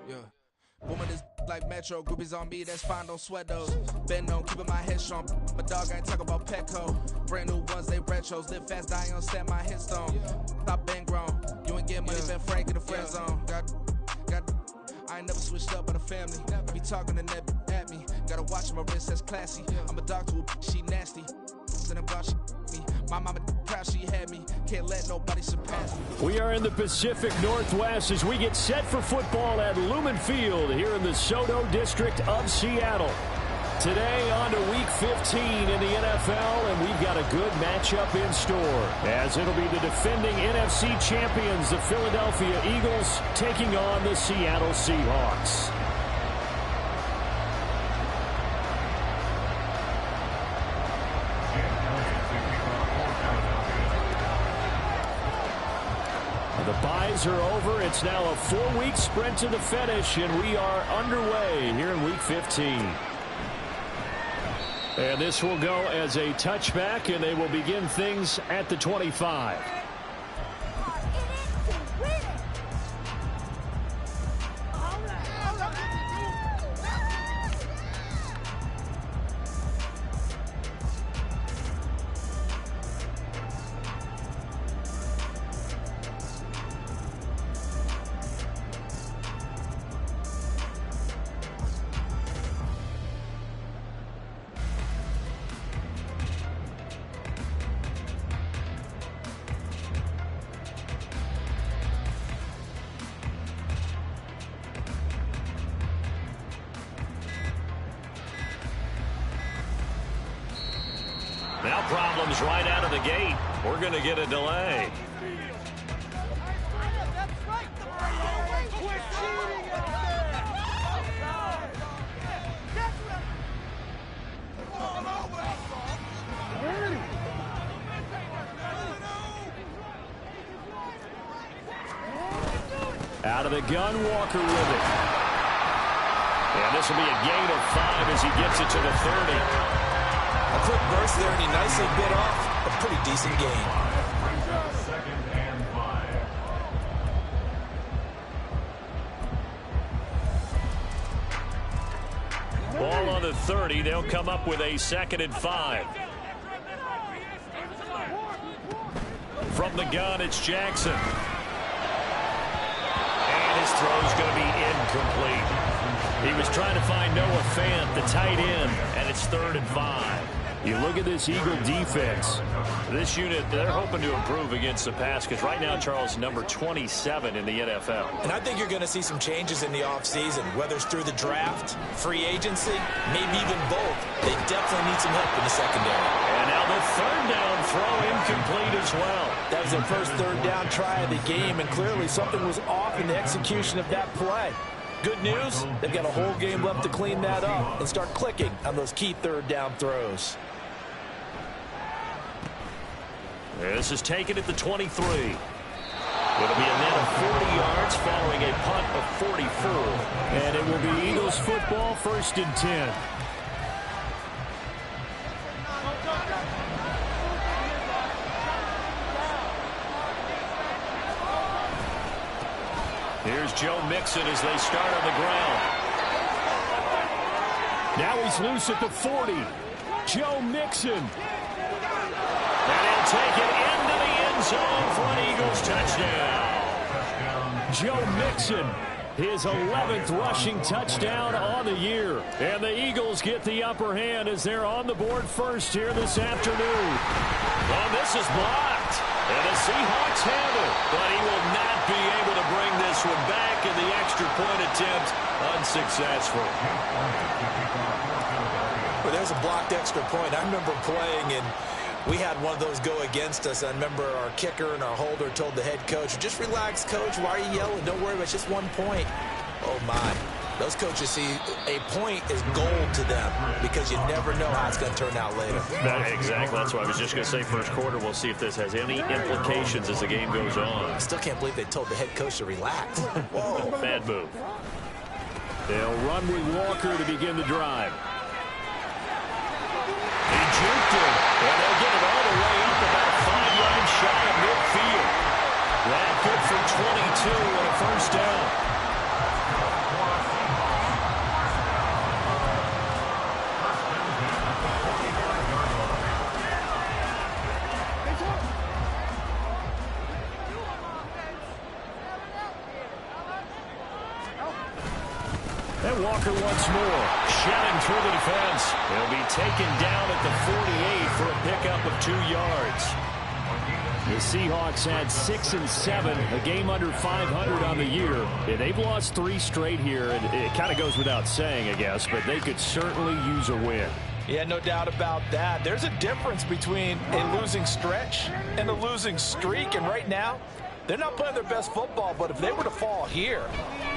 Yeah. Woman is like Metro, groupies on me, that's fine, don't sweat those. Been on, keeping my head strong. My dog ain't talking about Petco. Brand new ones, they retros. Live fast, die on set, my headstone. Stop been grown. You ain't get money, been frank in the friend zone. I ain't never switched up on the family. I be talking to that at me. Gotta watch my wrist, that's classy. I'm a dog to a she nasty. And I'm God, she me. My mama proud she had me. Can't let nobody surpass me. We are in the Pacific Northwest as we get set for football at Lumen Field here in the SoDo district of Seattle. Today on to Week 15 in the NFL, and we've got a good matchup in store, as it'll be the defending NFC champions, the Philadelphia Eagles, taking on the Seattle Seahawks. The byes are over. It's now a 4-week sprint to the finish, and we are underway here in Week 15. And this will go as a touchback, and they will begin things at the 25. Now problems right out of the gate. We're going to get a delay. Out of the gun, Walker with it. And this will be a gain of 5 as he gets it to the 30. A quick burst there, and he nicely bit off a pretty decent gain. Ball on the 30. They'll come up with a 2nd and 5. From the gun, it's Jackson. And his throw's going to be incomplete. He was trying to find Noah Fant, the tight end, and it's 3rd and 5. You look at this Eagle defense. This unit, they're hoping to improve against the pass because right now, Charles, number 27 in the NFL. And I think you're going to see some changes in the offseason, whether it's through the draft, free agency, maybe even both. They definitely need some help in the secondary. And now the 3rd down throw incomplete as well. That was their first 3rd down try of the game, and clearly something was off in the execution of that play. Good news, they've got a whole game left to clean that up and start clicking on those key 3rd down throws. This is taken at the 23. It'll be a net of 40 yards following a punt of 44. And it will be Eagles football, 1st and 10. Here's Joe Mixon as they start on the ground. Now he's loose at the 40. Joe Mixon. And he'll take it into the end zone for an Eagles touchdown. Joe Mixon, his 11th rushing touchdown on the year. And the Eagles get the upper hand as they're on the board first here this afternoon. Well, this is blocked. And the Seahawks have it. But he will not be able to bring this one back, and the extra point attempt unsuccessful. Well, there's a blocked extra point. I remember playing, and we had one of those go against us. I remember our kicker and our holder told the head coach, just relax, coach. Why are you yelling? Don't worry, it's just 1 point. Oh, my. Those coaches see a point is gold to them because you never know how it's going to turn out later. Exactly. That's what I was just going to say. First quarter, we'll see if this has any implications as the game goes on. I still can't believe they told the head coach to relax. Whoa. Bad move. They'll run with Walker to begin the drive. He juked him, and they'll get it all the way up about 5 yards shy of midfield. That good for 22 and a 1st down. Walker once more. Shedding through the defense. He'll be taken down at the 48 for a pickup of 2 yards. The Seahawks had 6 and 7, a game under 500 on the year. Yeah, they've lost 3 straight here, and it kind of goes without saying, I guess, but they could certainly use a win. Yeah, no doubt about that. There's a difference between a losing stretch and a losing streak, and right now, they're not playing their best football, but if they were to fall here,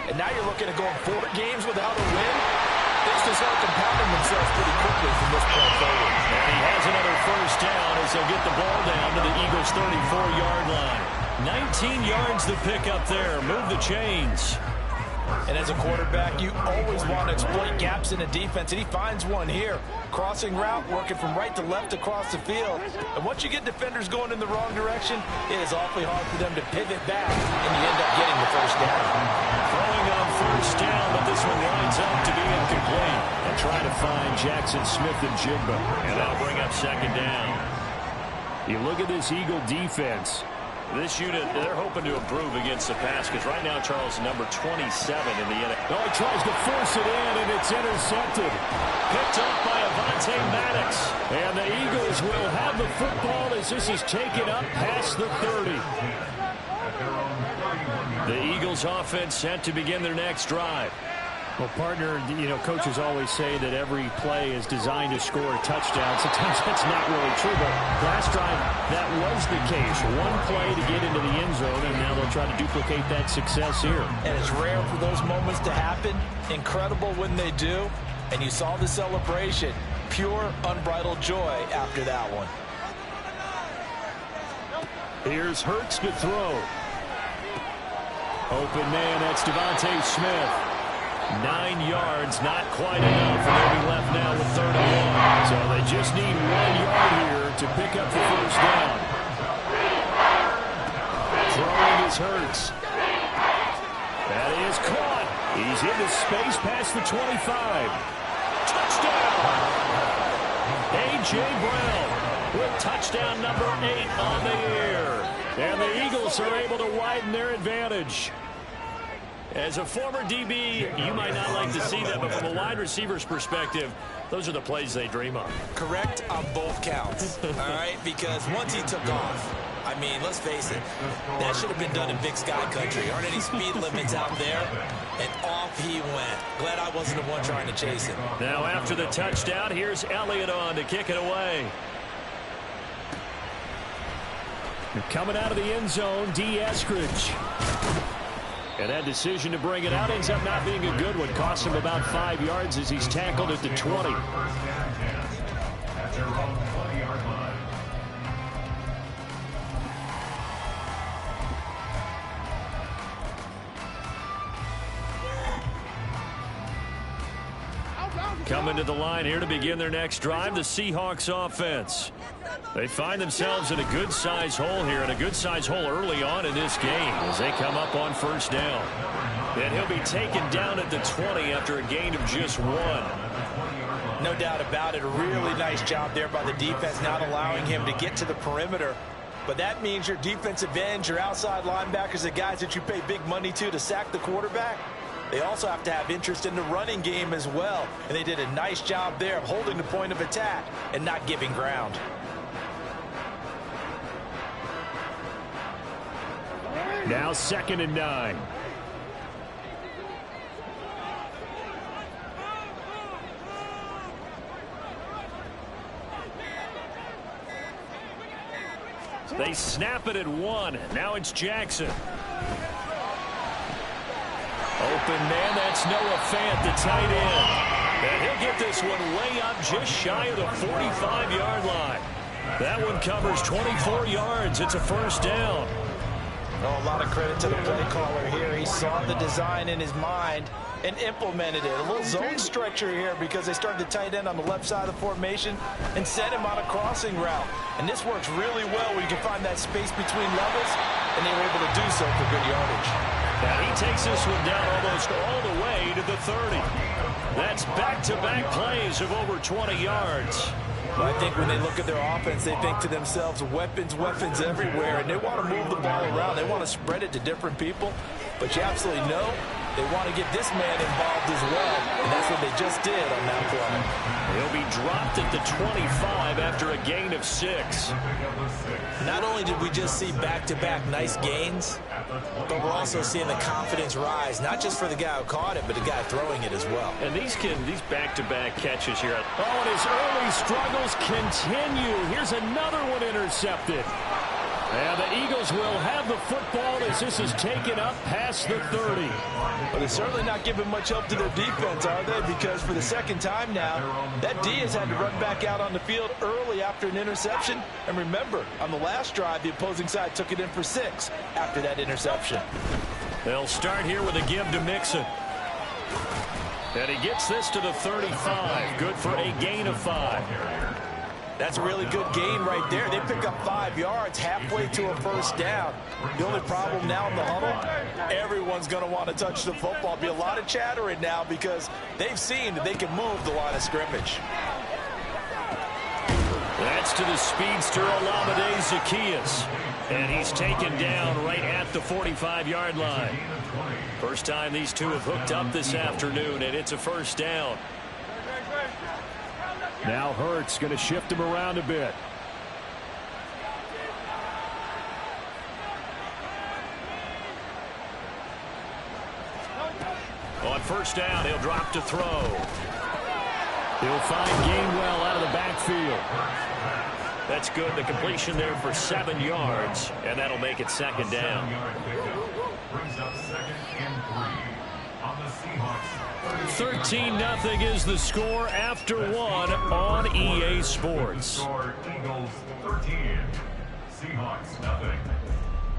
and now you're looking at going 4 games without a win, things just start compounding themselves pretty quickly from this point forward. And he has another first down as they'll get the ball down to the Eagles' 34-yard line. 19 yards to pick up there. Move the chains. And as a quarterback, you always want to exploit gaps in a defense, and he finds one here. Crossing route, working from right to left across the field. And once you get defenders going in the wrong direction, it is awfully hard for them to pivot back, and you end up getting the first down. Throwing on first down, but this one lines up to be incomplete. And try to find Jackson Smith and Jigba. And that'll bring up second down. You look at this Eagle defense. This unit, they're hoping to improve against the pass because right now, Charles, number 27 in the NFL. Oh, he tries to force it in, and it's intercepted. Picked up by Avonte Maddox. And the Eagles will have the football as this is taken up past the 30. The Eagles offense set to begin their next drive. Well, partner, you know, coaches always say that every play is designed to score a touchdown. Sometimes that's not really true, but last drive, that was the case. One play to get into the end zone, and now they'll try to duplicate that success here. And it's rare for those moments to happen. Incredible when they do. And you saw the celebration. Pure, unbridled joy after that one. Here's Hurts to throw. Open man, that's Devontae Smith. 9 yards, not quite enough, and they'll be left now with 31. So they just need 1 yard here to pick up the first down. Throwing is Hurts. That is caught. He's into space past the 25. Touchdown! A.J. Brown with touchdown number 8 on the year. And the Eagles are able to widen their advantage. As a former DB, you might not like to see that, but from a wide receiver's perspective, those are the plays they dream of. Correct on both counts, all right? Because once he took off, I mean, let's face it, that should have been done in Big Sky Country. Aren't any speed limits out there? And off he went. Glad I wasn't the one trying to chase him. Now after the touchdown, here's Elliott on to kick it away. Coming out of the end zone, D. Eskridge. And that decision to bring it out ends up not being a good one. Costs him about 5 yards as he's tackled at the 20. Coming to the line here to begin their next drive, the Seahawks offense. They find themselves in a good-sized hole here, and a good-sized hole early on in this game as they come up on first down. And he'll be taken down at the 20 after a gain of just 1. No doubt about it. A really nice job there by the defense, not allowing him to get to the perimeter. But that means your defensive ends, your outside linebackers, the guys that you pay big money to sack the quarterback, they also have to have interest in the running game as well. And they did a nice job there of holding the point of attack and not giving ground. Now 2nd and 9. They snap it at 1. Now it's Jackson. Open man, that's Noah Fant, the tight end. And he'll get this one way up just shy of the 45-yard line. That one covers 24 yards. It's a first down. Oh, a lot of credit to the play caller here. He saw the design in his mind and implemented it. A little zone stretcher here because they started the tight end on the left side of the formation and sent him on a crossing route. And this works really well when you can find that space between levels, and they were able to do so for good yardage. Now he takes this one down almost all the way to the 30. That's back-to-back plays of over 20 yards. Well, I think when they look at their offense, they think to themselves, weapons, weapons everywhere, and they want to move the ball around. They want to spread it to different people, but you absolutely know They want to get this man involved as well, and that's what they just did on that play. He'll be dropped at the 25 after a gain of 6. Not only did we just see back-to-back nice gains, but we're also seeing the confidence rise, not just for the guy who caught it, but the guy throwing it as well. And these back-to-back catches here. Oh, and his early struggles continue. Here's another one intercepted. And the Eagles will have the football as this is taken up past the 30. Well, they're certainly not giving much help to their defense, are they? Because for the second time now, that D has had to run back out on the field early after an interception. And remember, on the last drive, the opposing side took it in for 6 after that interception. They'll start here with a give to Mixon. And he gets this to the 35. Good for a gain of 5. That's a really good gain right there. They pick up 5 yards halfway to a first down. The only problem now in the huddle, everyone's going to want to touch the football. Be a lot of chattering now because they've seen that they can move the line of scrimmage. That's to the speedster Olamide Zaccheaus. And he's taken down right at the 45-yard line. First time these two have hooked up this afternoon, and it's a first down. Now Hurts going to shift him around a bit. On first down, he'll drop to throw. He'll find Gainwell out of the backfield. That's good. The completion there for 7 yards, and that'll make it second down. Brings up 2nd and 3 on the Seahawks. 13-0 is the score after 1 on EA Sports. Eagles 13, Seahawks nothing.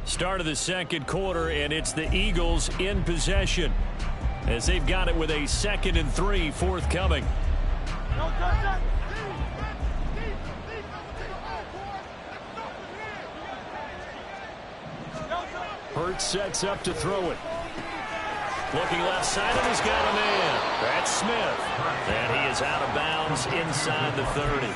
Start of the second quarter, and it's the Eagles in possession as they've got it with a 2nd and 3 forthcoming. Hurts sets up to throw it. Looking left side, and he's got a man. That's Smith. And he is out of bounds inside the 30.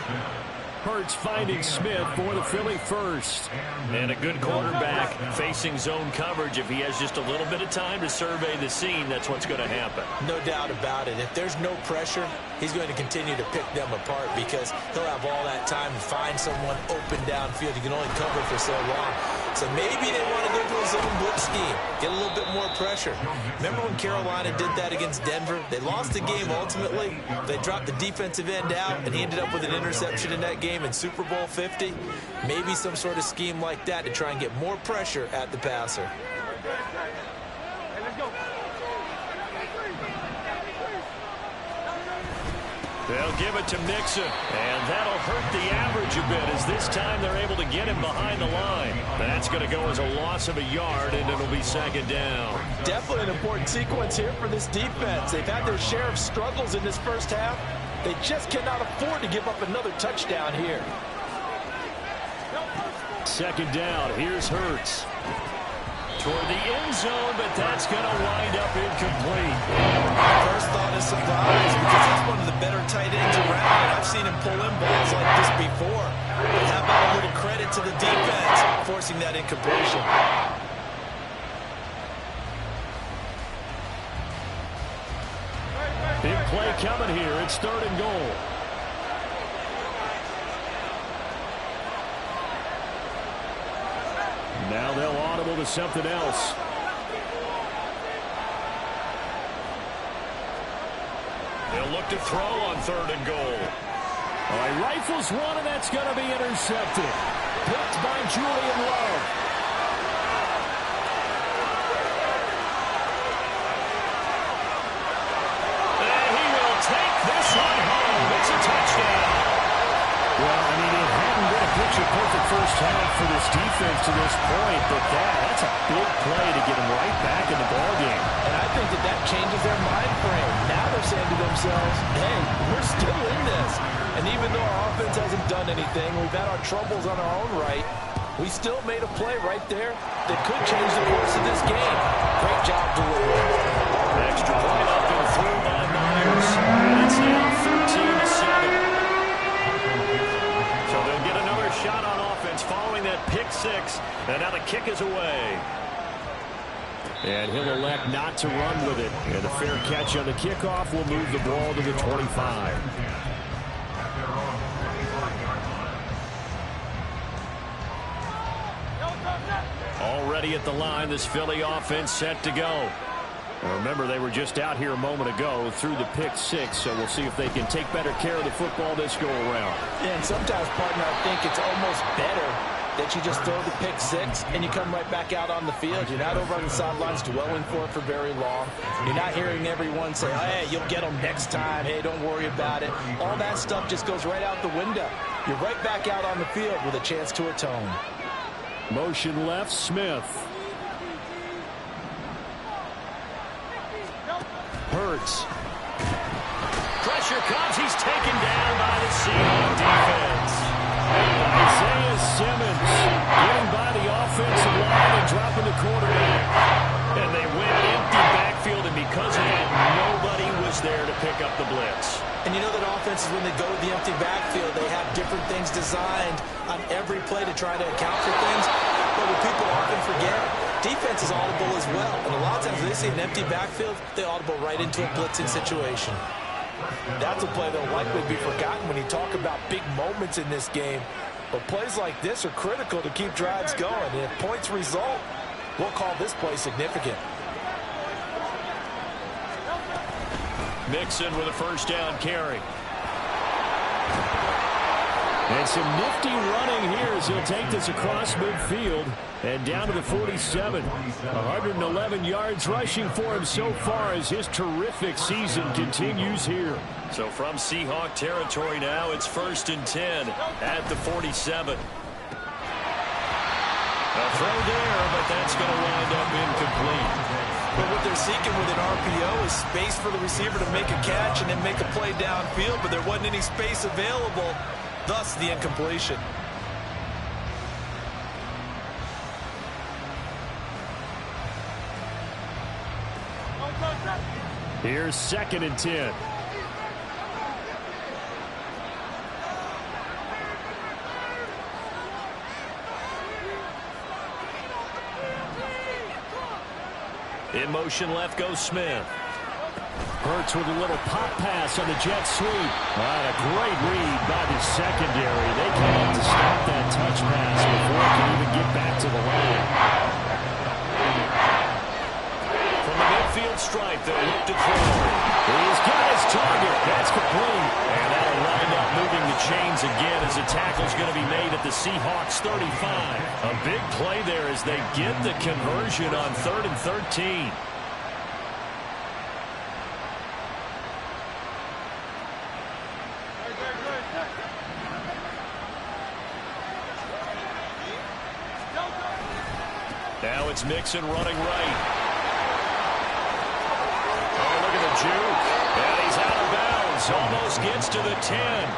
Hurts finding Smith for the Philly first. And a good quarterback facing zone coverage. If he has just a little bit of time to survey the scene, that's what's going to happen. No doubt about it. If there's no pressure, he's going to continue to pick them apart because he'll have all that time to find someone open downfield. He can only cover for so long. So maybe they want to go to a zone blitz scheme, get a little bit more pressure. Remember when Carolina did that against Denver? They lost the game ultimately. They dropped the defensive end out, and he ended up with an interception in that game in Super Bowl 50. Maybe some sort of scheme like that to try and get more pressure at the passer. They'll give it to Mixon, and that'll hurt the average a bit as this time they're able to get him behind the line. That's going to go as a loss of a yard, and it'll be second down. Definitely an important sequence here for this defense. They've had their share of struggles in this first half. They just cannot afford to give up another touchdown here. Second down. Here's Hurts. Toward the end zone, but that's going to wind up incomplete. First thought is surprise because he's one of the better tight ends around, and I've seen him pull in balls like this before. But how about a little credit to the defense forcing that incompletion? Big play coming here. It's 3rd and goal. Now they'll audible to something else. They'll look to throw on 3rd and goal. All right, rifles one, and that's going to be intercepted. Picked by Julian Love. And he will take this one home. It's a touchdown. Well, I mean, it hadn't been a picture-perfect first half for this defense to this point, but that's a big play to get them right back in the ballgame. And I think that changes their mind frame. Now they're saying to themselves, hey, we're still in this. And even though our offense hasn't done anything, we've had our troubles on our own right, we still made a play right there that could change the course of this game. Great job delivering. Extra point up and through by Myers. And it's now 13-7. So they'll get another shot on offense following that pick six. And now the kick is away. And he'll elect not to run with it. And a fair catch on the kickoff will move the ball to the 25. Already at the line, this Philly offense set to go. Now remember, they were just out here a moment ago through the pick six, so we'll see if they can take better care of the football this go around. Yeah, and sometimes, partner, I think it's almost better that you just throw the pick six and you come right back out on the field. You're not over on the sidelines dwelling for it for very long. You're not hearing everyone say, hey, you'll get them next time. Hey, don't worry about it. All that stuff just goes right out the window. You're right back out on the field with a chance to atone. Motion left, Smith. Hurts. Pressure comes. He's taken down by the Seahawk defense. Isaiah Simmons getting by the offensive line and dropping the quarterback. And they went empty backfield, and because of that, nobody was there to pick up the blitz. And you know that offenses, when they go to the empty backfield, they have different things designed on every play to try to account for things. But what people often forget, defense is audible as well. And a lot of times when they see an empty backfield, they audible right into a blitzing situation. That's a play that will likely be forgotten when you talk about big moments in this game. But plays like this are critical to keep drives going. And if points result, we'll call this play significant. Mixon with a first down carry. And some nifty running here as he'll take this across midfield and down to the 47. 111 yards rushing for him so far as his terrific season continues here. So from Seahawk territory now, it's 1st and 10 at the 47. A throw there, but that's going to wind up incomplete. But what they're seeking with an RPO is space for the receiver to make a catch and then make a play downfield, but there wasn't any space available, thus the incompletion. Here's 2nd and 10. In motion left goes Smith. Hurts with a little pop pass on the jet sweep. And a great read by the secondary. They came to stop that touch pass before it can even get back to the line. From the midfield stripe, they'll look to throw. He's got his target. That's complete. And that'll wind up moving the chains again as the tackle's going to be made at the Seahawks 35. A big play there as they get the conversion on 3rd and 13. Now it's Mixon running right. Oh, look at the juke. And he's out of bounds. Almost gets to the 10.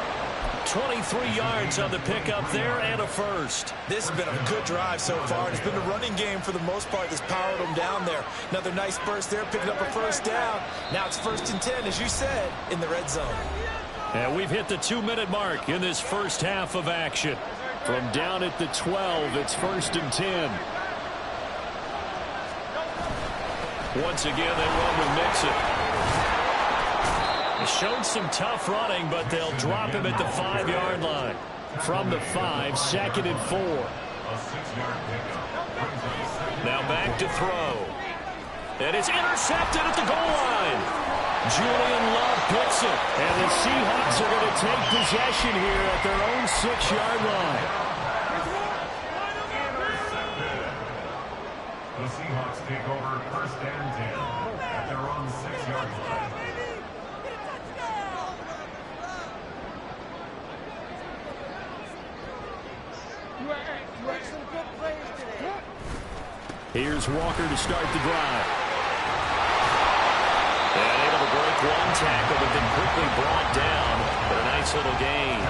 23 yards on the pickup there and a first. This has been a good drive so far. It's been the running game for the most part that's powered them down there. Another nice burst there, picking up a first down. Now it's 1st and 10, as you said, in the red zone. And we've hit the 2-minute mark in this first half of action. From down at the 12, it's 1st and 10. Once again, they run with Mixon. He's shown some tough running, but they'll drop him at the 5-yard line. From the 5, 2nd and 4. Now back to throw. And it's intercepted at the goal line. Julian Love picks it. And the Seahawks are going to take possession here at their own 6-yard line. The Seahawks take over 1st and 10 at their own 6-yard line. Here's Walker to start the drive. And able to break one tackle, but then quickly brought down. But a nice little gain.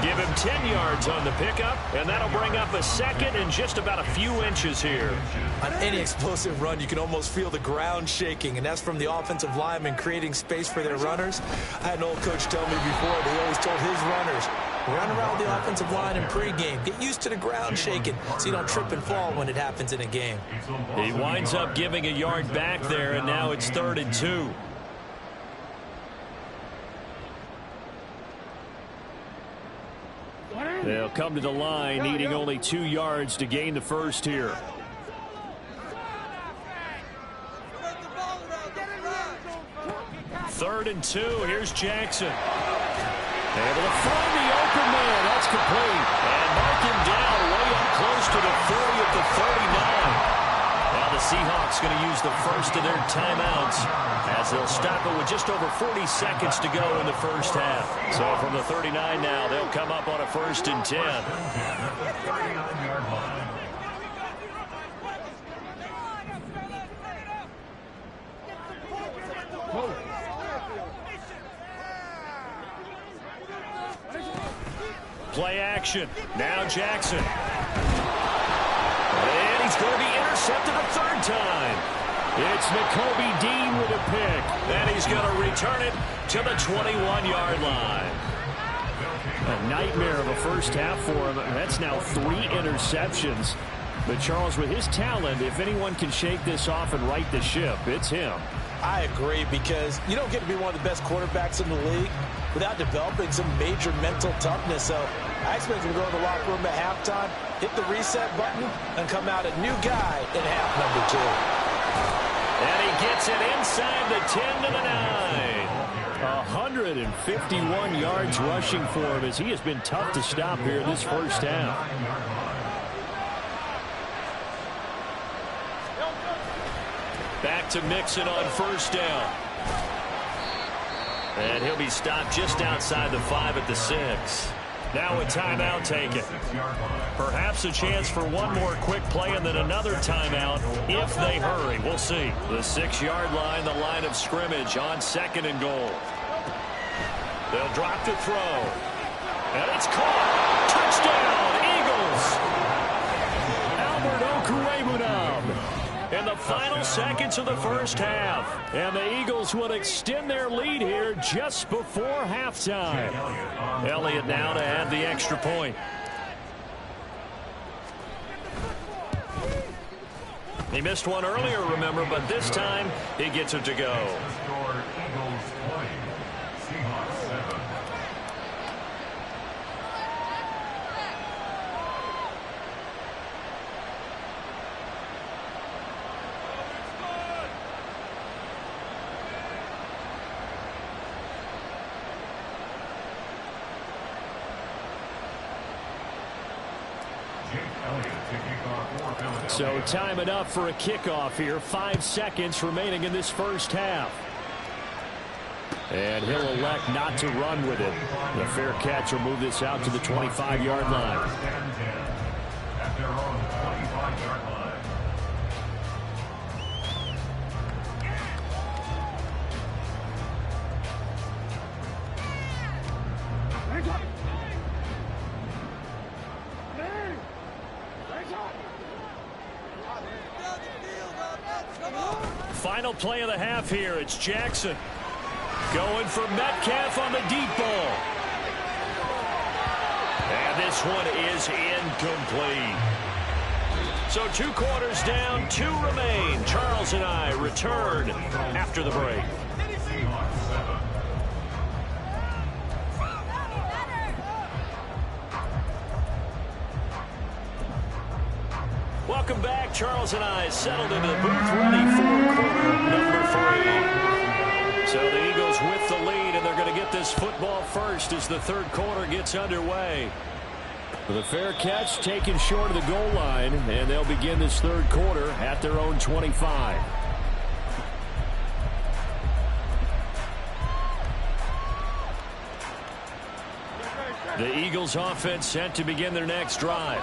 Give him 10 yards on the pickup, and that'll bring up a 2nd and just about a few inches here. On any explosive run, you can almost feel the ground shaking, and that's from the offensive linemen creating space for their runners. I had an old coach tell me before, they always told his runners, Run around the offensive line in pregame. Get used to the ground shaking so you don't trip and fall when it happens in a game. He winds up giving a yard back there, and now it's 3rd and 2. They'll come to the line, needing only 2 yards to gain the first here. Third and 2. Here's Jackson. Able to find the open man. That's complete. And mark him down way up close to the 30 at the 39. Now the Seahawks going to use the first of their timeouts as they'll stop it with just over 40 seconds to go in the first half. So from the 39 now, they'll come up on a 1st and 10. 39-yard line. Play action. Now Jackson. And he's going to be intercepted a 3rd time. It's Nakobe Dean with a pick. And he's going to return it to the 21-yard line. A nightmare of a first half for him. That's now 3 interceptions. But Charles, with his talent, if anyone can shake this off and right the ship, it's him. I agree, because you don't get to be one of the best quarterbacks in the league without developing some major mental toughness. So I expect him to go to the locker room at halftime, hit the reset button, and come out a new guy in half number 2. And he gets it inside the 10 to the 9. 151 yards rushing for him, as he has been tough to stop here in this first half. Back to Mixon on 1st down. And he'll be stopped just outside the 5 at the 6. Now a timeout taken. Perhaps a chance for one more quick play and then another timeout if they hurry. We'll see. The 6-yard line, the line of scrimmage on 2nd and goal. They'll drop to throw. And it's caught. Touchdown, Eagles. Albert Okwuegbunam in the final seconds of the first half. And the Eagles will extend their lead here just before halftime. Elliott now to add the extra point. He missed one earlier, remember, but this time he gets it to go. Eagles 20, Seahawks 7. So time it up for a kickoff here. 5 seconds remaining in this first half. And he'll elect not to run with it. The fair catch will move this out to the 25-yard line. At their own 25-yard line. Final play of the half here. It's Jackson going for Metcalf on the deep ball. And this one is incomplete. So 2 quarters down, 2 remain. Charles and I return after the break. Seahawks 7. Welcome back. Charles and I settled into the booth, ready for quarter number 3. So the Eagles with the lead, and they're going to get this football first as the 3rd quarter gets underway. The fair catch taken short of the goal line, and they'll begin this 3rd quarter at their own 25. The Eagles offense set to begin their next drive.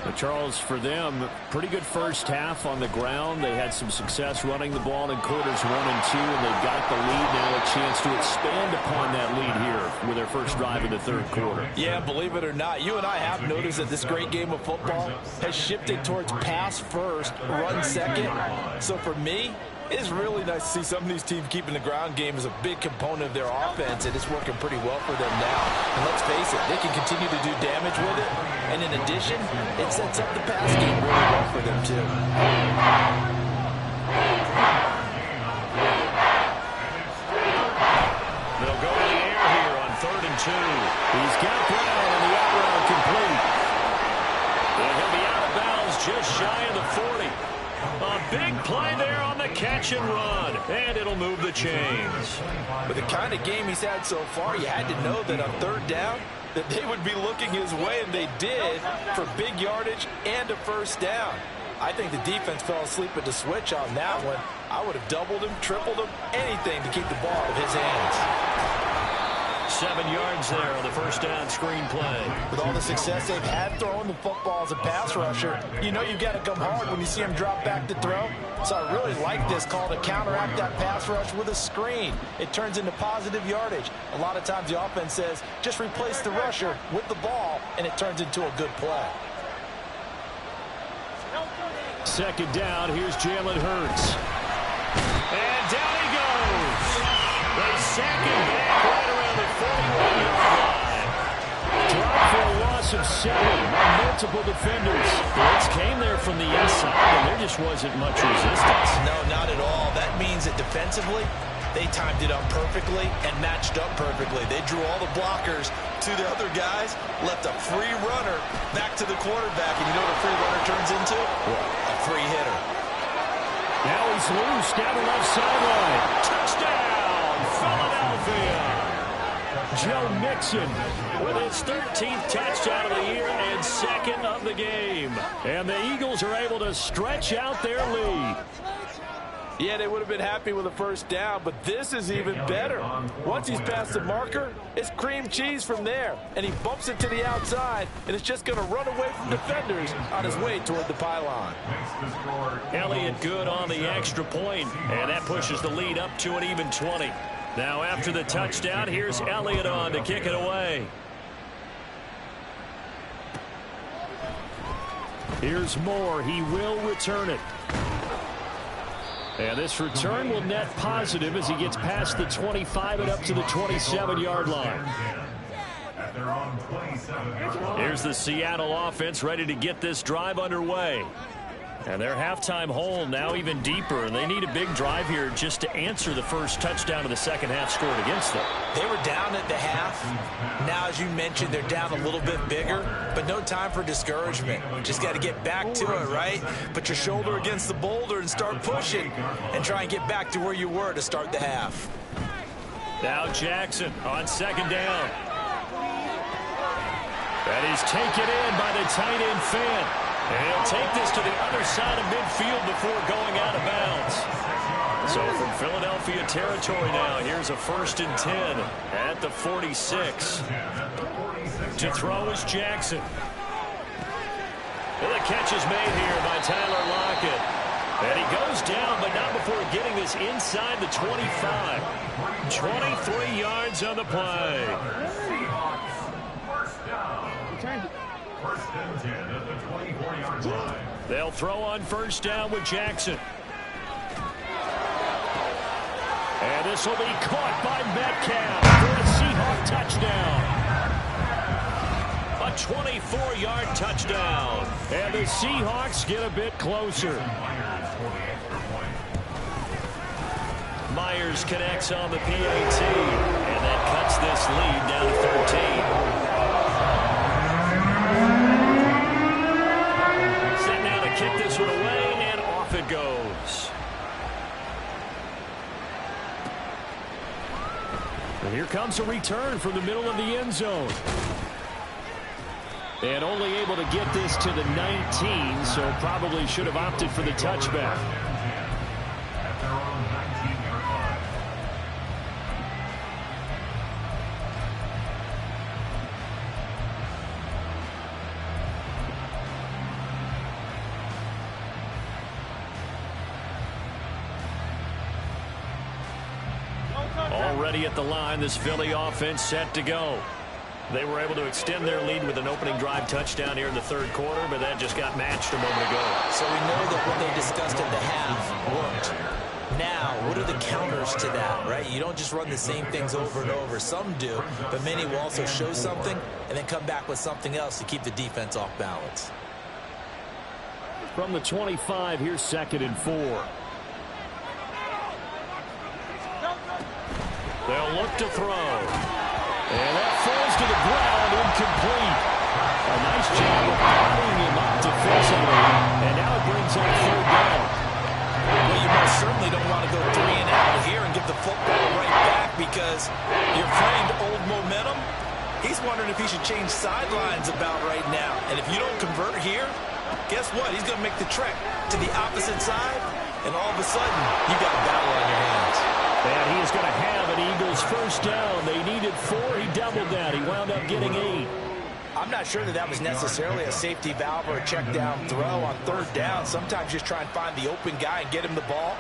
But Charles, for them, pretty good first half on the ground. They had some success running the ball in quarters 1 and 2, and they've got the lead now, a chance to expand upon that lead here with their first drive in the 3rd quarter. Yeah, believe it or not, you and I have noticed that this great game of football has shifted towards pass first, run second. So for me, It's really nice to see some of these teams keeping the ground game as a big component of their offense, and it's working pretty well for them now. And let's face it, they can continue to do damage with it. And in addition, it sets up the pass game really well for them, too. They'll go to the air here on 3rd and 2. He's got Brown, and the out route complete. And he'll be out of bounds just shy of the 40. A big play there on the catch and run, and it'll move the chains. With the kind of game he's had so far, you had to know that on 3rd down that they would be looking his way, and they did, for big yardage and a 1st down. I think the defense fell asleep at the switch on that one. I would have doubled him, tripled him, anything to keep the ball out of his hands. 7 yards there on the 1st down screen play. With all the success they've had throwing the football as a pass rusher, you know you've got to come hard when you see him drop back to throw. So I really like this call to counteract that pass rush with a screen. It turns into positive yardage. A lot of times the offense says, just replace the rusher with the ball, and it turns into a good play. 2nd down, here's Jalen Hurts. And down he goes. They sack him back right around the 41-yard line. Drop for a loss of 7 on multiple defenders. Blitz came there from the inside, and there just wasn't much resistance. No, not at all. That means that defensively, they timed it up perfectly and matched up perfectly. They drew all the blockers to the other guys, left a free runner back to the quarterback. And you know what a free runner turns into? What? A free hitter. Now he's loose down the left sideline. Touchdown, Philadelphia. Joe Mixon with his 13th touchdown of the year and 2nd of the game. And the Eagles are able to stretch out their lead. Yeah, they would have been happy with a 1st down, but this is even better. Once he's past the marker, it's cream cheese from there. And he bumps it to the outside, and it's just going to run away from defenders on his way toward the pylon. Elliott good on the extra point, and that pushes the lead up to an even 20. Now after the touchdown, here's Elliott on to kick it away. Here's Moore. He will return it. And this return will net positive as he gets past the 25 and up to the 27-yard line. Here's the Seattle offense ready to get this drive underway. And their halftime hole now even deeper, and they need a big drive here just to answer the first touchdown of the second half scored against them. They were down at the half. Now, as you mentioned, they're down a little bit bigger, but no time for discouragement. Just got to get back to it, right? Put your shoulder against the boulder and start pushing and try and get back to where you were to start the half. Now Jackson on 2nd down. And he's taken in by the tight end Fant. And he'll take this to the other side of midfield before going out of bounds. So from Philadelphia territory now, here's a 1st and 10 at the 46. To throw is Jackson. And the catch is made here by Tyler Lockett. And he goes down, but not before getting this inside the 25. 23 yards on the play. First and 10 at the 24-yard line. They'll throw on 1st down with Jackson. And this will be caught by Metcalf for a Seahawk touchdown. A 24-yard touchdown. And the Seahawks get a bit closer. Myers connects on the PAT. And that cuts this lead down to 13. Set now to kick this one away, and off it goes. And here comes a return from the middle of the end zone. And only able to get this to the 19, so probably should have opted for the touchback. At their own 19-yard line. Already at the line, this Philly offense set to go. They were able to extend their lead with an opening drive touchdown here in the 3rd quarter, but that just got matched a moment ago. So we know that what they discussed at the half worked. Now, what are the counters to that, right? You don't just run the same things over and over. Some do, but many will also show something and then come back with something else to keep the defense off balance. From the 25, here's 2nd and 4. They'll look to throw. And that falls to the ground, incomplete. A nice job of bodying him up defensively. And now it brings up 3rd down. Well, you most certainly don't want to go 3 and out here and get the football right back because you're playing old momentum. He's wondering if he should change sidelines about right now. And if you don't convert here, guess what? He's going to make the trek to the opposite side, and all of a sudden, you got a battle on your hands. And he is going to have an Eagles 1st down. They needed 4. He doubled that. He wound up getting 8. I'm not sure that was necessarily a safety valve or a check down throw on 3rd down. Sometimes just try and find the open guy and get him the ball.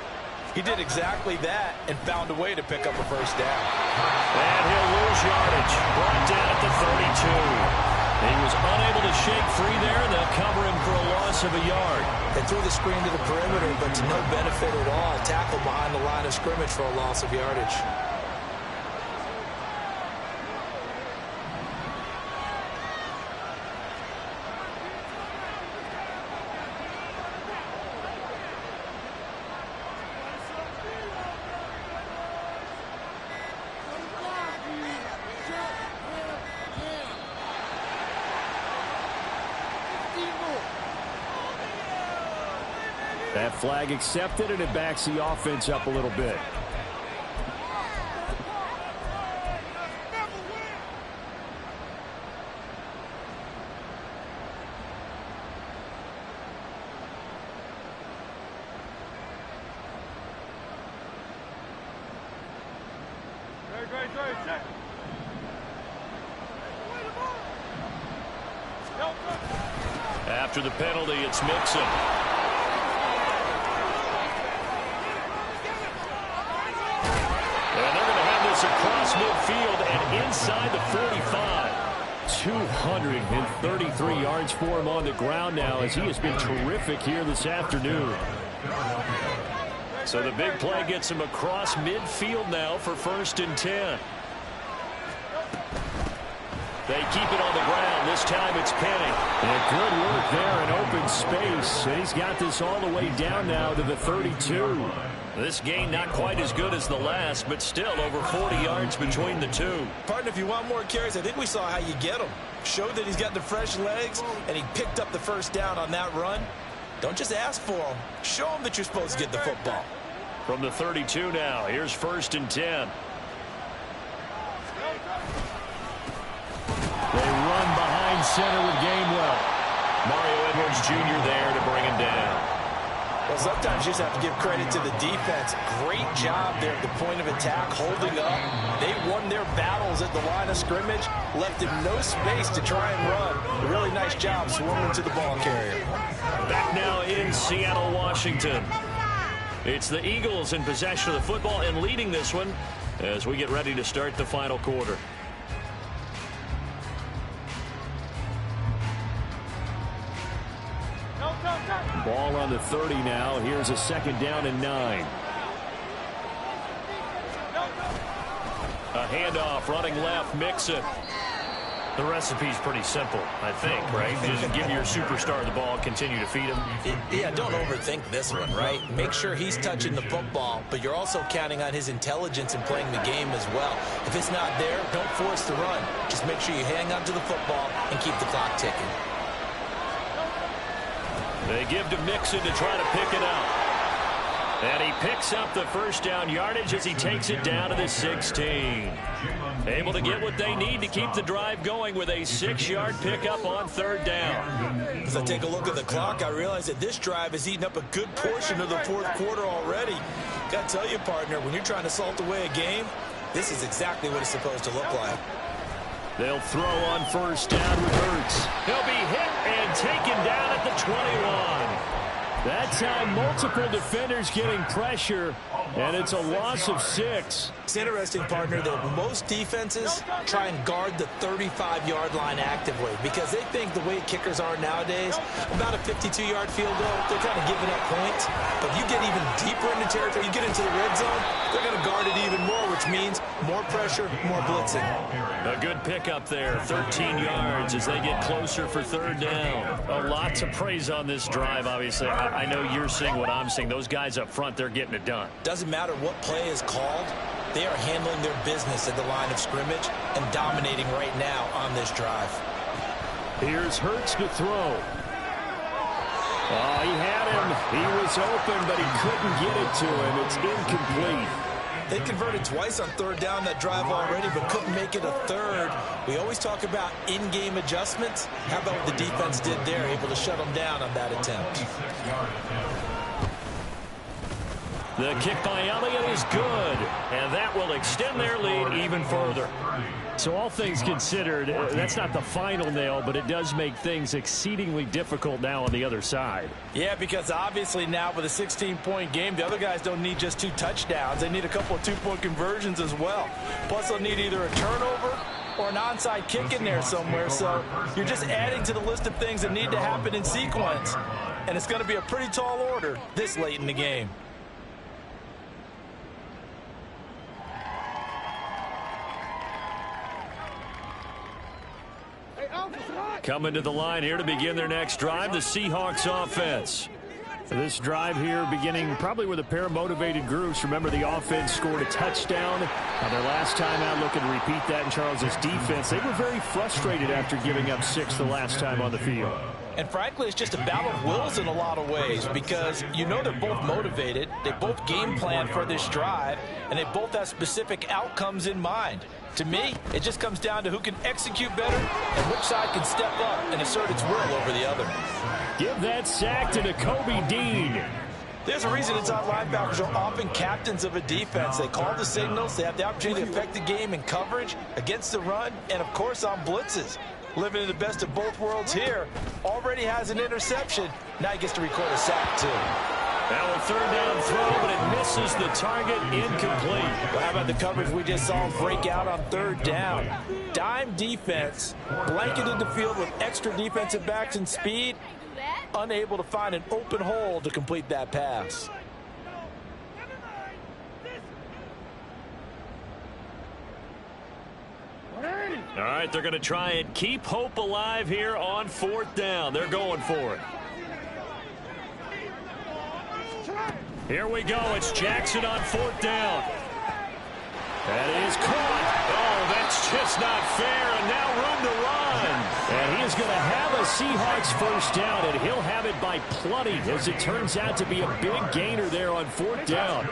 He did exactly that and found a way to pick up a 1st down. And he'll lose yardage. Brought down at the 32. He was unable to shake free there. They'll cover him for a loss of a yard. They threw the screen to the perimeter, but to no benefit at all. Tackle behind the line of scrimmage for a loss of yardage. That flag accepted, and it backs the offense up a little bit. After the penalty, it's Mixon. Across midfield and inside the 45. 233 yards for him on the ground now as he has been terrific here this afternoon. So the big play gets him across midfield now for 1st and 10. They keep it on the ground. This time it's Penny. And good work there in open space. And he's got this all the way down now to the 32. This gain not quite as good as the last, but still over 40 yards between the two. Partner, if you want more carries, I think we saw how you get him. Showed that he's got the fresh legs, and he picked up the 1st down on that run. Don't just ask for him. Show him that you're supposed to get the football. From the 32 now, here's 1st and 10. They run behind center with Gainwell. Mario Edwards Jr. there to bring him down. Well, sometimes you just have to give credit to the defense. Great job there at the point of attack, holding up. They won their battles at the line of scrimmage, left him no space to try and run. A really nice job swarming to the ball carrier. Back now in Seattle, Washington. It's the Eagles in possession of the football and leading this one as we get ready to start the final quarter. Ball on the 30 now. Here's a 2nd down and 9. A handoff, running left, Mixon. The recipe's pretty simple, I think, right? Just give your superstar the ball, continue to feed him. Yeah, don't overthink this one, right? Make sure he's touching the football, but you're also counting on his intelligence in playing the game as well. If it's not there, don't force the run. Just make sure you hang on to the football and keep the clock ticking. They give to Mixon to try to pick it up. And he picks up the 1st down yardage as he takes it down to the 16. Able to get what they need to keep the drive going with a 6-yard pickup on 3rd down. As I take a look at the clock, I realize that this drive has eaten up a good portion of the 4th quarter already. Got to tell you, partner, when you're trying to salt away a game, this is exactly what it's supposed to look like. They'll throw on 1st down with Hurts. He'll be hit and taken down at the 21. That time, multiple defenders getting pressure, and it's a loss of 6. It's interesting, partner, that most defenses try and guard the 35-yard line actively because they think the way kickers are nowadays, about a 52-yard field goal, they're kind of giving up points. But you get even deeper into territory, you get into the red zone, they're going to guard it even more, which means more pressure, more blitzing. A good pickup there, 13 yards as they get closer for third down. A lot to praise on this drive, obviously. I know you're seeing what I'm seeing. Those guys up front, they're getting it done. Doesn't matter what play is called. They are handling their business at the line of scrimmage and dominating right now on this drive. Here's Hurts to throw. Oh, he had him. He was open, but he couldn't get it to him. It's incomplete. They converted twice on third down that drive already, but couldn't make it a third. We always talk about in-game adjustments. How about what the defense did there, able to shut them down on that attempt? The kick by Elliott is good, and that will extend their lead even further. So all things considered, that's not the final nail, but it does make things exceedingly difficult now on the other side. Yeah, because obviously now with a 16-point game, the other guys don't need just 2 touchdowns. They need a couple of 2-point conversions as well. Plus, they'll need either a turnover or an onside kick in there somewhere. So you're just adding to the list of things that need to happen in sequence. And it's going to be a pretty tall order this late in the game. Coming to the line here to begin their next drive, the Seahawks offense. This drive here beginning probably with a pair of motivated groups. Remember, the offense scored a touchdown. Their last time out, looking to repeat that in Charles's defense. They were very frustrated after giving up 6 the last time on the field. And frankly, it's just a battle of wills in a lot of ways because you know they're both motivated. They both game plan for this drive, and they both have specific outcomes in mind. To me, it just comes down to who can execute better and which side can step up and assert its will over the other. Give that sack to Nakobe Dean. There's a reason inside linebackers are often captains of a defense. They call the signals. They have the opportunity to affect the game in coverage, against the run, and, of course, on blitzes. Living in the best of both worlds here. Already has an interception. Now he gets to record a sack, too. Now a third down throw, but it misses the target, incomplete. Well, how about the coverage we just saw him break out on third down? Dime defense, blanketed the field with extra defensive backs and speed, unable to find an open hole to complete that pass. All right, they're going to try and keep hope alive here on fourth down. They're going for it. Here we go. It's Jackson on fourth down. That is caught. Oh, that's just not fair, and now room to run. And he is going to have a Seahawks first down, and he'll have it by plenty, as it turns out to be a big gainer there on fourth down.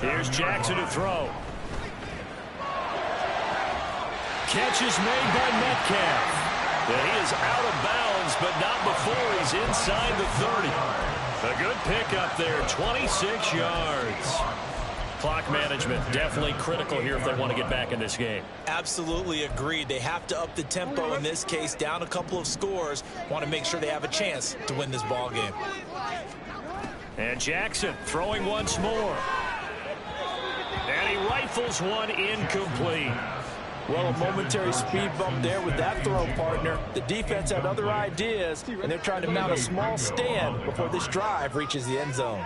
Here's Jackson to throw. Catch is made by Metcalf. And he is out of bounds, but not before he's inside the 30. A good pickup there, 26 yards. Clock management definitely critical here if they want to get back in this game. Absolutely agreed. They have to up the tempo in this case, down a couple of scores. Want to make sure they have a chance to win this ball game. And Jackson throwing once more. And he rifles one incomplete. Well, a momentary speed bump there with that throw, partner. The defense had other ideas, and they're trying to mount a small stand before this drive reaches the end zone.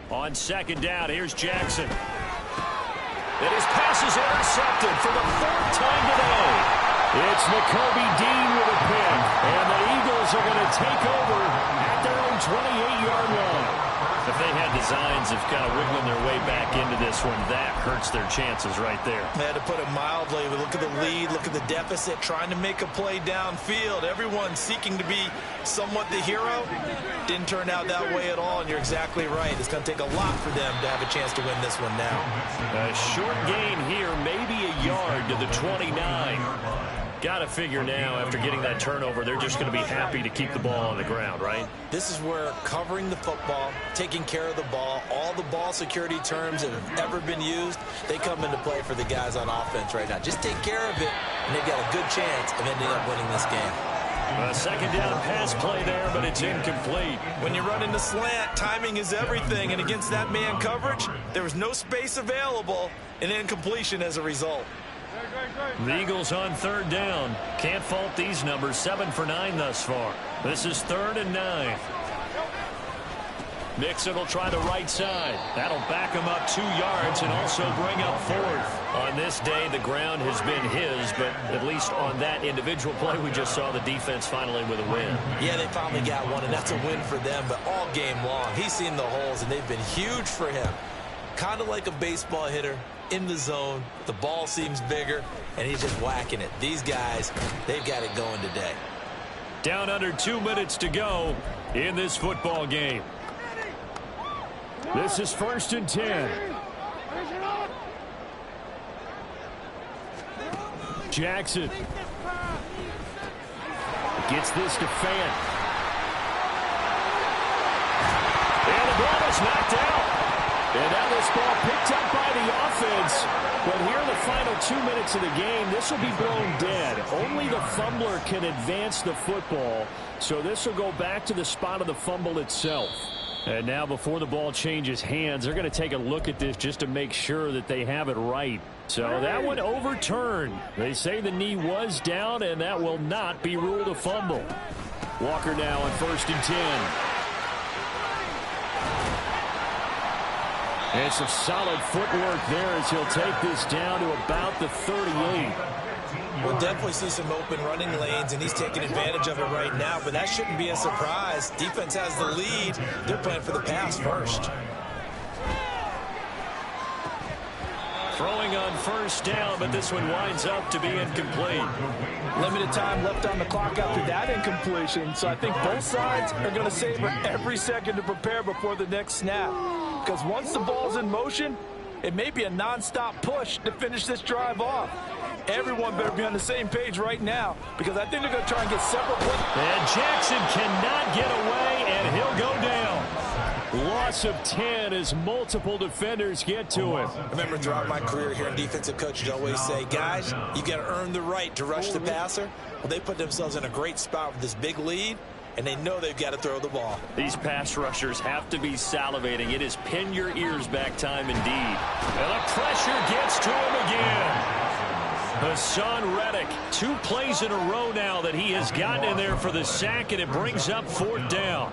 On second down, here's Jackson. And his pass is intercepted for the 4th time today. It's Nakobe Dean with a pick, and the Eagles are going to take over at their own 28-yard line. If they had designs of kind of wiggling their way back into this one, that hurts their chances right there. They had to put it mildly. Look at the lead, look at the deficit, trying to make a play downfield. Everyone seeking to be somewhat the hero. Didn't turn out that way at all, and you're exactly right. It's going to take a lot for them to have a chance to win this one now. A short gain here, maybe a yard to the 29. Got to figure now, after getting that turnover, they're just going to be happy to keep the ball on the ground, right? This is where covering the football, taking care of the ball, all the ball security terms that have ever been used, they come into play for the guys on offense right now. Just take care of it, and they've got a good chance of ending up winning this game. A second down pass play there, but it's incomplete. When you run into slant, timing is everything, and against that man coverage, there was no space available, and incompletion as a result. The Eagles on third down. Can't fault these numbers. 7 for 9 thus far. This is 3rd and 9. Mixon will try the right side. That'll back him up 2 yards and also bring up 4th. On this day, the ground has been his, but at least on that individual play, we just saw the defense finally with a win. Yeah, they finally got one, and that's a win for them, but all game long, he's seen the holes, and they've been huge for him. Kind of like a baseball hitter in the zone. The ball seems bigger, and he's just whacking it. These guys, they've got it going today. Down under 2 minutes to go in this football game. This is 1st and 10. Jackson gets this to Fant. And the ball is knocked out. And now this ball picked up by the offense. But here in the final 2 minutes of the game, this will be blown dead. Only the fumbler can advance the football. So this will go back to the spot of the fumble itself. And now before the ball changes hands, they're going to take a look at this just to make sure that they have it right. So that one overturned. They say the knee was down, and that will not be ruled a fumble. Walker now on 1st and 10. And some solid footwork there as he'll take this down to about the 38. We'll definitely see some open running lanes, and he's taking advantage of it right now, but that shouldn't be a surprise. Defense has the lead. They're playing for the pass first. Throwing on 1st down, but this one winds up to be incomplete. Limited time left on the clock after that incompletion, so I think both sides are going to savor every second to prepare before the next snap. Because once the ball's in motion, it may be a nonstop push to finish this drive off. Everyone better be on the same page right now, because I think they're going to try and get several plays. And Jackson cannot get away, and he'll go down. Loss of 10 as multiple defenders get to him. I remember throughout my career here in defensive coaches always say, guys, you got to earn the right to rush the passer. Well, they put themselves in a great spot with this big lead, and they know they've got to throw the ball. These pass rushers have to be salivating. It is pin your ears back time indeed. And the pressure gets to him again. Hassan Reddick, 2 plays in a row now that he has gotten in there for the sack, and it brings up 4th down.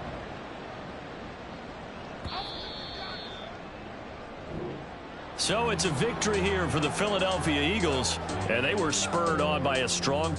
So it's a victory here for the Philadelphia Eagles, and they were spurred on by a strong